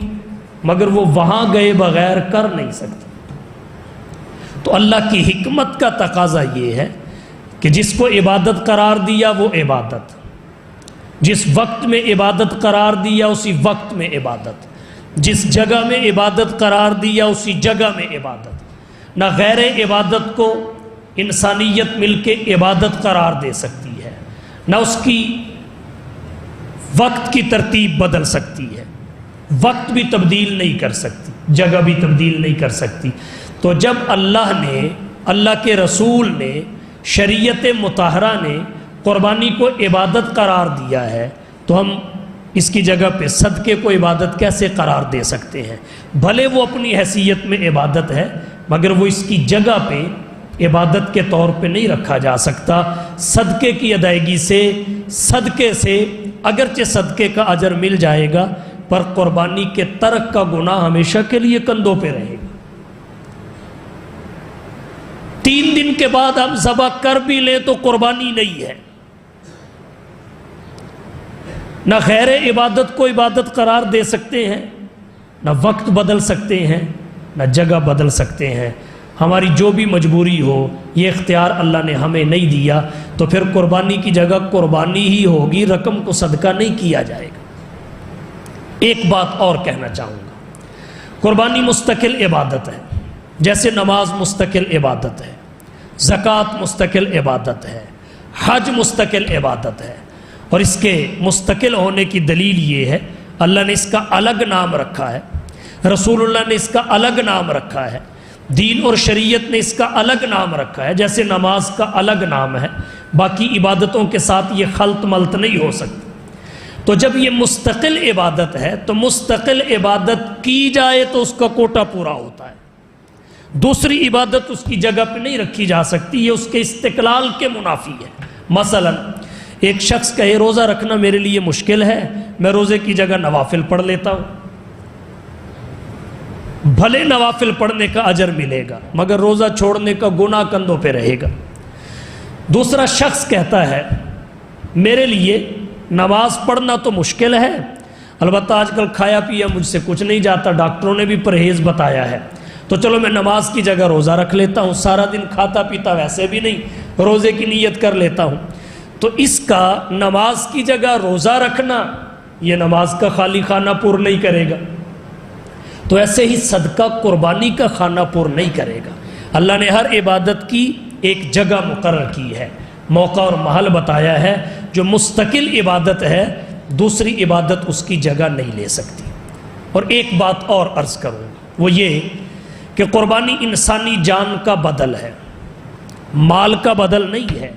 مگر وہ وہاں گئے بغیر کر نہیں سکتا۔ تو اللہ کی حکمت کا تقاضا یہ ہے کہ جس کو عبادت قرار دیا وہ عبادت، جس وقت میں عبادت قرار دیا اسی وقت میں عبادت، جس جگہ میں عبادت قرار دیا اسی جگہ میں عبادت۔ نہ غیر عبادت کو انسانیت مل کے عبادت قرار دے سکتی ہے، نہ اس کی وقت کی ترتیب بدل سکتی ہے، وقت بھی تبدیل نہیں کر سکتی، جگہ بھی تبدیل نہیں کر سکتی۔ تو جب اللہ نے، اللہ کے رسول نے، شریعت مطہرہ نے قربانی کو عبادت قرار دیا ہے تو ہم اس کی جگہ پہ صدقے کو عبادت کیسے قرار دے سکتے ہیں؟ بھلے وہ اپنی حیثیت میں عبادت ہے مگر وہ اس کی جگہ پہ عبادت کے طور پہ نہیں رکھا جا سکتا۔ صدقے کی ادائیگی سے، صدقے سے اگرچہ صدقے کا اجر مل جائے گا پر قربانی کے ترک کا گناہ ہمیشہ کے لیے کندھوں پہ رہے گا۔ 3 دن کے بعد ہم ذبح کر بھی لیں تو قربانی نہیں ہے۔ نہ غیر عبادت کو عبادت قرار دے سکتے ہیں، نہ وقت بدل سکتے ہیں، نہ جگہ بدل سکتے ہیں۔ ہماری جو بھی مجبوری ہو، یہ اختیار اللہ نے ہمیں نہیں دیا، تو پھر قربانی کی جگہ قربانی ہی ہوگی، رقم کو صدقہ نہیں کیا جائے گا۔ ایک بات اور کہنا چاہوں گا، قربانی مستقل عبادت ہے، جیسے نماز مستقل عبادت ہے، زکوٰۃ مستقل عبادت ہے، حج مستقل عبادت ہے۔ اور اس کے مستقل ہونے کی دلیل یہ ہے، اللہ نے اس کا الگ نام رکھا ہے، رسول اللہ نے اس کا الگ نام رکھا ہے، دین اور شریعت نے اس کا الگ نام رکھا ہے۔ جیسے نماز کا الگ نام ہے، باقی عبادتوں کے ساتھ یہ خلط ملط نہیں ہو سکتی۔ تو جب یہ مستقل عبادت ہے تو مستقل عبادت کی جائے تو اس کا کوٹا پورا ہوتا ہے، دوسری عبادت اس کی جگہ پہ نہیں رکھی جا سکتی، یہ اس کے استقلال کے منافی ہے۔ مثلا ایک شخص کہے روزہ رکھنا میرے لیے مشکل ہے، میں روزے کی جگہ نوافل پڑھ لیتا ہوں، بھلے نوافل پڑھنے کا اجر ملے گا مگر روزہ چھوڑنے کا گناہ کندھوں پہ رہے گا۔ دوسرا شخص کہتا ہے میرے لیے نماز پڑھنا تو مشکل ہے، البتہ آج کل کھایا پیا مجھ سے کچھ نہیں جاتا، ڈاکٹروں نے بھی پرہیز بتایا ہے، تو چلو میں نماز کی جگہ روزہ رکھ لیتا ہوں، سارا دن کھاتا پیتا ویسے بھی نہیں، روزے کی نیت کر لیتا ہوں۔ تو اس کا نماز کی جگہ روزہ رکھنا یہ نماز کا خالی خانہ پر نہیں کرے گا، تو ایسے ہی صدقہ قربانی کا خانہ پر نہیں کرے گا۔ اللہ نے ہر عبادت کی ایک جگہ مقرر کی ہے، موقع اور محل بتایا ہے، جو مستقل عبادت ہے دوسری عبادت اس کی جگہ نہیں لے سکتی۔ اور ایک بات اور عرض کروں، وہ یہ کہ قربانی انسانی جان کا بدل ہے، مال کا بدل نہیں ہے،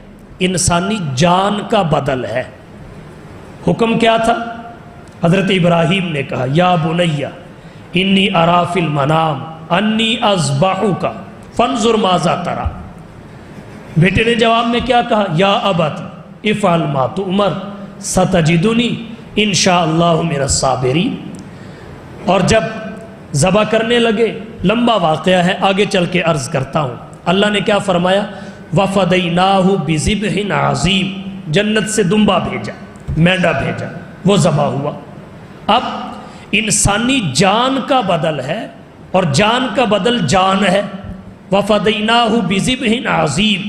انسانی جان کا بدل ہے۔ حکم کیا تھا؟ حضرت ابراہیم نے کہا یا بنیہ انی ارا فی المنام انی اذبحک فانظر ماذا تری۔ بیٹے نے جواب میں کیا کہا؟ یا ابت افعل ما تؤمر ستجدنی انشاءاللہ من الصابرین۔ اور جب ذبح کرنے لگے، لمبا واقعہ ہے، آگے چل کے عرض کرتا ہوں، اللہ نے کیا فرمایا؟ وَفَدَيْنَاهُ بِذِبْحٍ عَظِيمٍ، جنت سے دمبا بھیجا، مینڈا بھیجا، وہ ذبح ہوا۔ اب انسانی جان کا بدل ہے اور جان کا بدل جان ہے، وَفَدَيْنَاهُ بِذِبْحٍ عَظِيمٍ،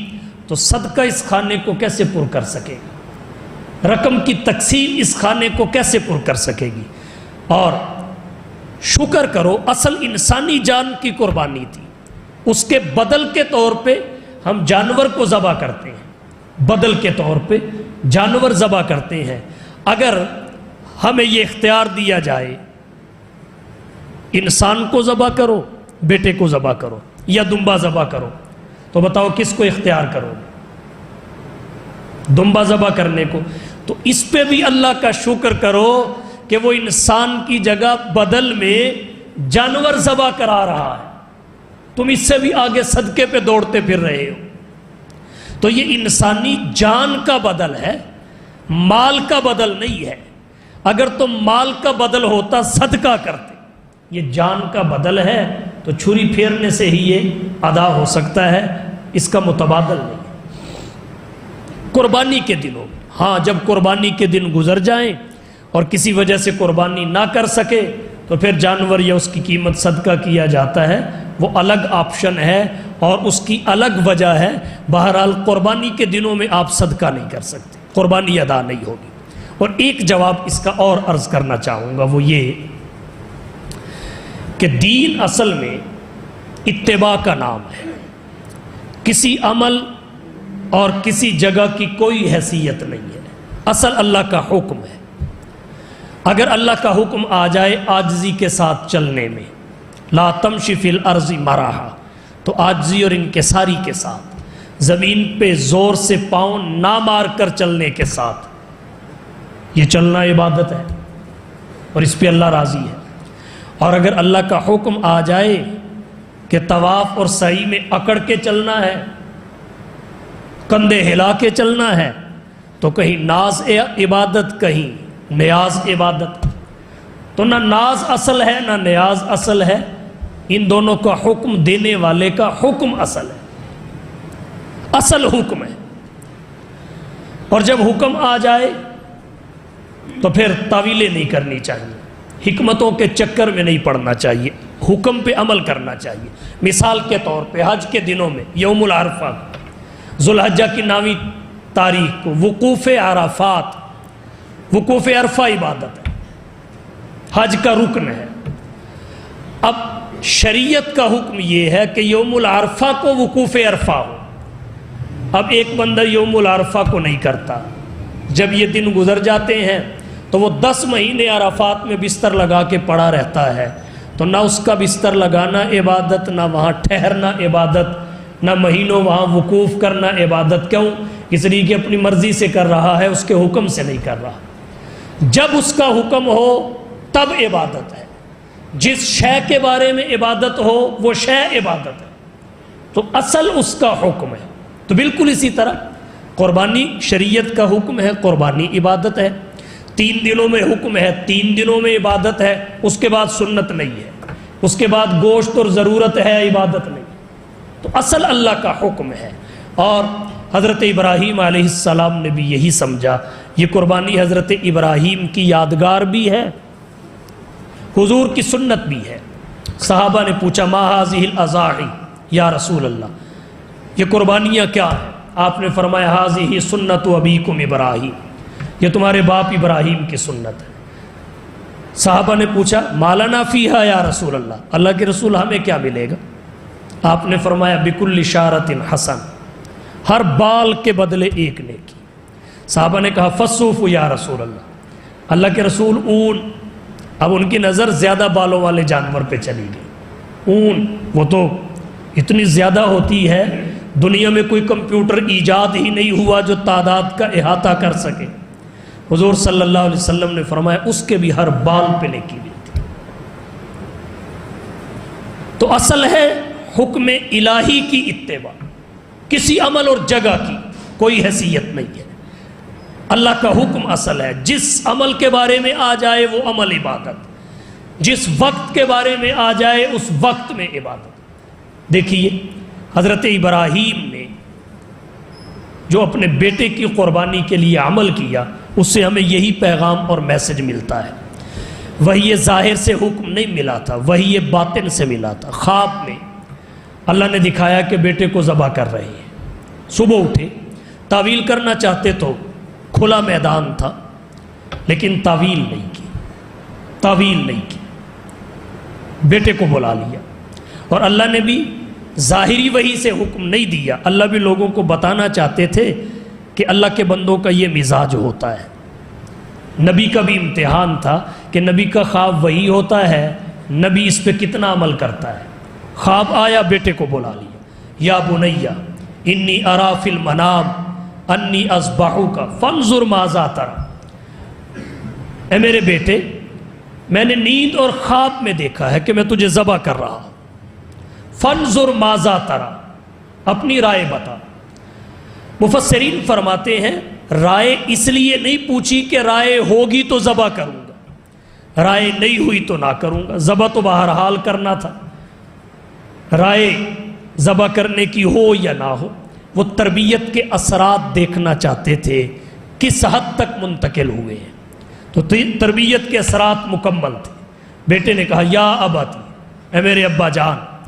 تو صدقہ اس خانے کو کیسے پر کر سکے گا؟ رقم کی تقسیم اس خانے کو کیسے پر کر سکے گی؟ اور شکر کرو، اصل انسانی جان کی قربانی تھی، اس کے بدل کے طور پہ ہم جانور کو ذبح کرتے ہیں، بدل کے طور پہ جانور ذبح کرتے ہیں۔ اگر ہمیں یہ اختیار دیا جائے انسان کو ذبح کرو، بیٹے کو ذبح کرو یا دمبا ذبح کرو، تو بتاؤ کس کو اختیار کرو؟ دمبا ذبح کرنے کو۔ تو اس پہ بھی اللہ کا شکر کرو کہ وہ انسان کی جگہ بدل میں جانور ذبح کرا رہا ہے، تم اس سے بھی آگے صدقے پہ دوڑتے پھر رہے ہو۔ تو یہ انسانی جان کا بدل ہے، مال کا بدل نہیں ہے۔ اگر تم مال کا بدل ہوتا صدقہ کرتے، یہ جان کا بدل ہے، تو چھری پھیرنے سے ہی یہ ادا ہو سکتا ہے، اس کا متبادل نہیں۔ قربانی کے دنوں، ہاں جب قربانی کے دن گزر جائیں اور کسی وجہ سے قربانی نہ کر سکے تو پھر جانور یا اس کی قیمت صدقہ کیا جاتا ہے، وہ الگ آپشن ہے اور اس کی الگ وجہ ہے۔ بہرحال قربانی کے دنوں میں آپ صدقہ نہیں کر سکتے، قربانی ادا نہیں ہوگی۔ اور ایک جواب اس کا اور عرض کرنا چاہوں گا، وہ یہ کہ دین اصل میں اتباع کا نام ہے، کسی عمل اور کسی جگہ کی کوئی حیثیت نہیں ہے، اصل اللہ کا حکم ہے۔ اگر اللہ کا حکم آ جائے عاجزی کے ساتھ چلنے میں، لا تمشی فی الارض مرحا، تو عاجزی اور انکساری کے ساتھ، زمین پہ زور سے پاؤں نہ مار کر چلنے کے ساتھ، یہ چلنا عبادت ہے اور اس پہ اللہ راضی ہے۔ اور اگر اللہ کا حکم آ جائے کہ طواف اور سعی میں اکڑ کے چلنا ہے، کندھے ہلا کے چلنا ہے، تو کہیں ناز عبادت، کہیں نیاز عبادت۔ تو نہ ناز اصل ہے نہ نیاز اصل ہے، ان دونوں کا حکم دینے والے کا حکم اصل ہے، اصل حکم ہے۔ اور جب حکم آ جائے تو پھر تعویلیں نہیں کرنی چاہیے، حکمتوں کے چکر میں نہیں پڑنا چاہیے، حکم پہ عمل کرنا چاہیے۔ مثال کے طور پہ حج کے دنوں میں یوم العرفہ، ذوالحجہ کی 9ویں تاریخ کو وقوف عرفات، وقوف عرفہ عبادت ہے، حج کا رکن ہے۔ اب شریعت کا حکم یہ ہے کہ یوم العرفہ کو وقوف عرفہ ہو۔ اب ایک بندہ یوم العرفہ کو نہیں کرتا، جب یہ دن گزر جاتے ہیں تو وہ 10 مہینے عرفات میں بستر لگا کے پڑا رہتا ہے، تو نہ اس کا بستر لگانا عبادت، نہ وہاں ٹھہرنا عبادت، نہ مہینوں وہاں وقوف کرنا عبادت۔ کیوں؟ اس لیے کہ اپنی مرضی سے کر رہا ہے، اس کے حکم سے نہیں کر رہا۔ جب اس کا حکم ہو تب عبادت ہے، جس شے کے بارے میں عبادت ہو وہ شے عبادت ہے، تو اصل اس کا حکم ہے۔ تو بالکل اسی طرح قربانی شریعت کا حکم ہے، قربانی عبادت ہے۔ 3 دنوں میں حکم ہے، 3 دنوں میں عبادت ہے، اس کے بعد سنت نہیں ہے، اس کے بعد گوشت اور ضرورت ہے، عبادت نہیں۔ تو اصل اللہ کا حکم ہے۔ اور حضرت ابراہیم علیہ السلام نے بھی یہی سمجھا، یہ قربانی حضرت ابراہیم کی یادگار بھی ہے، حضور کی سنت بھی ہے۔ صحابہ نے پوچھا ما هذه الاضاحی یا رسول اللہ، یہ قربانیاں کیا ہیں؟ آپ نے فرمایا هذه سنت ابیکم ابراہیم، یہ تمہارے باپ ابراہیم کی سنت ہے۔ صحابہ نے پوچھا ما لنا فیہا یا رسول اللہ، اللہ کے رسول ہمیں کیا ملے گا؟ آپ نے فرمایا بکل شارت حسن، ہر بال کے بدلے ایک نیکی۔ صحابہ نے کہا فصوف یا رسول اللہ، اللہ کے رسول اون۔ اب ان کی نظر زیادہ بالوں والے جانور پہ چلی گئی۔ اون وہ تو اتنی زیادہ ہوتی ہے، دنیا میں کوئی کمپیوٹر ایجاد ہی نہیں ہوا جو تعداد کا احاطہ کر سکے۔ حضور صلی اللہ علیہ وسلم نے فرمایا اس کے بھی ہر بال پہ نیکی ملتی۔ تو اصل ہے حکم الہی کی اتباع، کسی عمل اور جگہ کی کوئی حیثیت نہیں ہے، اللہ کا حکم اصل ہے۔ جس عمل کے بارے میں آ جائے وہ عمل عبادت، جس وقت کے بارے میں آ جائے اس وقت میں عبادت۔ دیکھیے حضرت ابراہیم نے جو اپنے بیٹے کی قربانی کے لیے عمل کیا، اس سے ہمیں یہی پیغام اور میسج ملتا ہے۔ وہی ظاہر سے حکم نہیں ملا تھا، وہی باطن سے ملا تھا۔ خواب میں اللہ نے دکھایا کہ بیٹے کو ذبح کر رہے ہیں۔ صبح اٹھے، تعویل کرنا چاہتے تو کھلا میدان تھا، لیکن تعویل نہیں کی، تعویل نہیں کی، بیٹے کو بلا لیا۔ اور اللہ نے بھی ظاہری وحی سے حکم نہیں دیا، اللہ بھی لوگوں کو بتانا چاہتے تھے کہ اللہ کے بندوں کا یہ مزاج ہوتا ہے۔ نبی کا بھی امتحان تھا کہ نبی کا خواب وہی ہوتا ہے، نبی اس پہ کتنا عمل کرتا ہے۔ خواب آیا، بیٹے کو بلا لیا، یا بنیا انی ارا فی المنام انی اذبحک فانظر ماذا تری، اے میرے بیٹے میں نے نیند اور خواب میں دیکھا ہے کہ میں تجھے ذبح کر رہا ہوں، فانظر ماذا تری، اپنی رائے بتا۔ مفسرین فرماتے ہیں رائے اس لیے نہیں پوچھی کہ رائے ہوگی تو ذبح کروں گا، رائے نہیں ہوئی تو نہ کروں گا، ذبح تو بہرحال کرنا تھا۔ رائے ذبح کرنے کی ہو یا نہ ہو، وہ تربیت کے اثرات دیکھنا چاہتے تھے کس حد تک منتقل ہوئے ہیں، تو تربیت کے اثرات مکمل تھے۔ بیٹے نے کہا یا اباتی، اے میرے ابا جان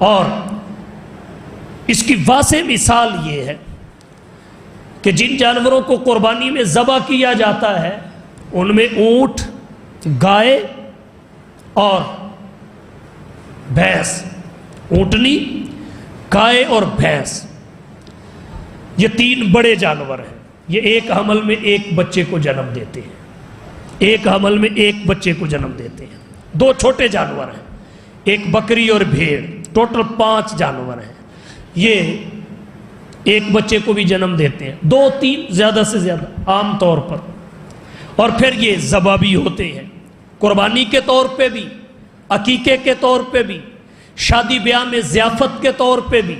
اور اس کی واضح مثال یہ ہے کہ جن جانوروں کو قربانی میں ذبح کیا جاتا ہے ان میں اونٹ، گائے اور بھینس، اونٹنی، گائے اور بھینس، یہ تین بڑے جانور ہیں۔ یہ ایک حمل میں ایک بچے کو جنم دیتے ہیں، ایک حمل میں ایک بچے کو جنم دیتے ہیں۔ دو چھوٹے جانور ہیں، ایک بکری اور بھیڑ، ٹوٹل 5 جانور ہیں، یہ ایک بچے کو بھی جنم دیتے ہیں، 2-3 زیادہ سے زیادہ عام طور پر۔ اور پھر یہ ذبح بھی ہوتے ہیں، قربانی کے طور پہ بھی، عقیقے کے طور پہ بھی، شادی بیاہ میں ضیافت کے طور پہ بھی،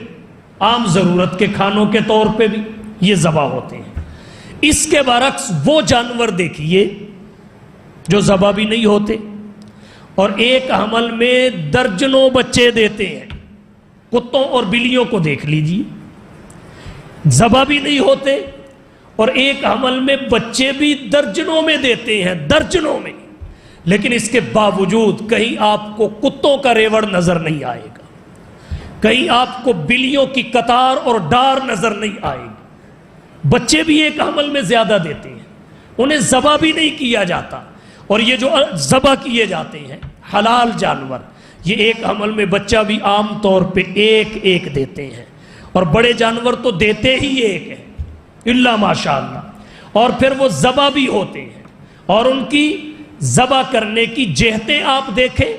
عام ضرورت کے کھانوں کے طور پہ بھی یہ ذبح ہوتے ہیں۔ اس کے برعکس وہ جانور دیکھیے جو ذبح بھی نہیں ہوتے اور ایک حمل میں درجنوں بچے دیتے ہیں۔ کتوں اور بلیوں کو دیکھ لیجیے، ذبح بھی نہیں ہوتے اور ایک حمل میں بچے بھی درجنوں میں دیتے ہیں، درجنوں میں، لیکن اس کے باوجود کہیں آپ کو کتوں کا ریوڑ نظر نہیں آئے گا، کہیں آپ کو بلیوں کی قطار اور ڈار نظر نہیں آئے گی۔ بچے بھی ایک حمل میں زیادہ دیتے ہیں، انہیں ذبح بھی نہیں کیا جاتا، اور یہ جو ذبح کیے جاتے ہیں حلال جانور، یہ ایک حمل میں بچہ بھی عام طور پہ ایک دیتے ہیں، اور بڑے جانور تو دیتے ہی ایک ہیں الا ماشاءاللہ۔ اور پھر وہ ذبح بھی ہوتے ہیں، اور ان کی ذبح کرنے کی جہتیں آپ دیکھیں،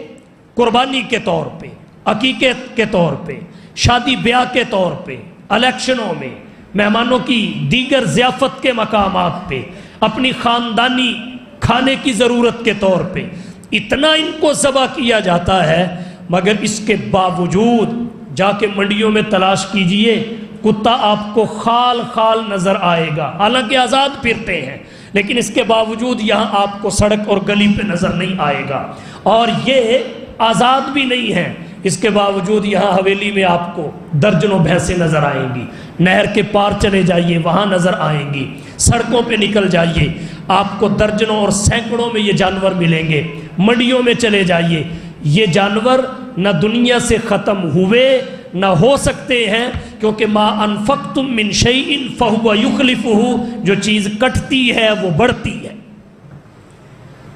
قربانی کے طور پہ، عقیقے کے طور پہ، شادی بیاہ کے طور پہ، الیکشنوں میں، مہمانوں کی دیگر ضیافت کے مقامات پہ، اپنی خاندانی کھانے کی ضرورت کے طور پہ، اتنا ان کو ذبح کیا جاتا ہے، مگر اس کے باوجود جا کے منڈیوں میں تلاش کیجئے، کتا آپ کو خال خال نظر آئے گا، حالانکہ آزاد پھرتے ہیں، لیکن اس کے باوجود یہاں آپ کو سڑک اور گلی پہ نظر نہیں آئے گا۔ اور یہ آزاد بھی نہیں ہیں، اس کے باوجود یہاں حویلی میں آپ کو درجنوں بھینسیں نظر آئیں گی، نہر کے پار چلے جائیے وہاں نظر آئیں گی، سڑکوں پہ نکل جائیے آپ کو درجنوں اور سینکڑوں میں یہ جانور ملیں گے، منڈیوں میں چلے جائیے، یہ جانور نہ دنیا سے ختم ہوئے نہ ہو سکتے ہیں، کیونکہ ما انفقتم من شیء فہو یخلفہ، جو چیز کٹتی ہے وہ بڑھتی ہے،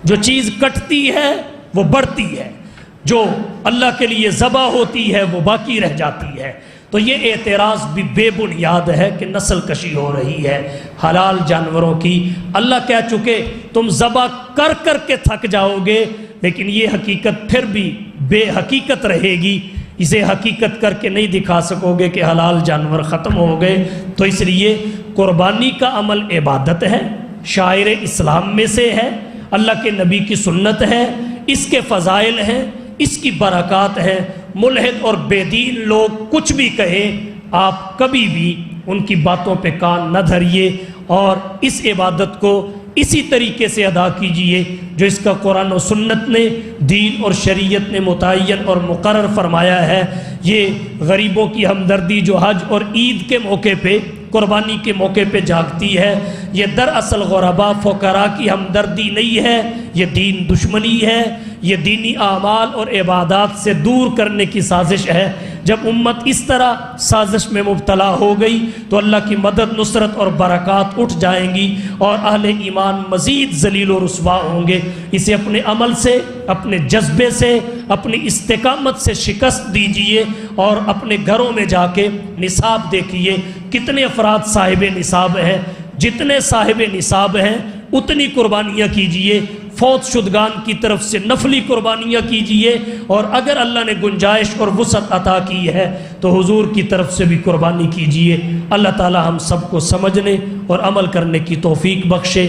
جو چیز کٹتی ہے وہ بڑھتی ہے، جو اللہ کے لیے ذبح ہوتی ہے وہ باقی رہ جاتی ہے۔ تو یہ اعتراض بھی بے بنیاد ہے کہ نسل کشی ہو رہی ہے حلال جانوروں کی۔ اللہ کہہ چکے تم ذبح کر کر کے تھک جاؤ گے، لیکن یہ حقیقت پھر بھی بے حقیقت رہے گی، اسے حقیقت کر کے نہیں دکھا سکو گے کہ حلال جانور ختم ہو گئے۔ تو اس لیے قربانی کا عمل عبادت ہے، شاعر اسلام میں سے ہے، اللہ کے نبی کی سنت ہے، اس کے فضائل ہیں، اس کی برکات ہیں۔ ملحد اور بے دین لوگ کچھ بھی کہیں، آپ کبھی بھی ان کی باتوں پہ کان نہ دھریے، اور اس عبادت کو اسی طریقے سے ادا کیجئے جو اس کا قرآن و سنت نے، دین اور شریعت نے متعین اور مقرر فرمایا ہے۔ یہ غریبوں کی ہمدردی جو حج اور عید کے موقع پہ، قربانی کے موقع پہ جاگتی ہے، یہ دراصل غرباء فقراء کی ہمدردی نہیں ہے، یہ دین دشمنی ہے، یہ دینی اعمال اور عبادات سے دور کرنے کی سازش ہے۔ جب امت اس طرح سازش میں مبتلا ہو گئی تو اللہ کی مدد، نصرت اور برکات اٹھ جائیں گی، اور اہل ایمان مزید ذلیل و رسوا ہوں گے۔ اسے اپنے عمل سے، اپنے جذبے سے، اپنی استقامت سے شکست دیجئے، اور اپنے گھروں میں جا کے نصاب دیکھیے کتنے افراد صاحب نصاب ہیں، جتنے صاحب نصاب ہیں اتنی قربانیاں کیجئے، فوت شدگان کی طرف سے نفلی قربانیاں کیجئے، اور اگر اللہ نے گنجائش اور وسعت عطا کی ہے تو حضور کی طرف سے بھی قربانی کیجئے۔ اللہ تعالی ہم سب کو سمجھنے اور عمل کرنے کی توفیق بخشے۔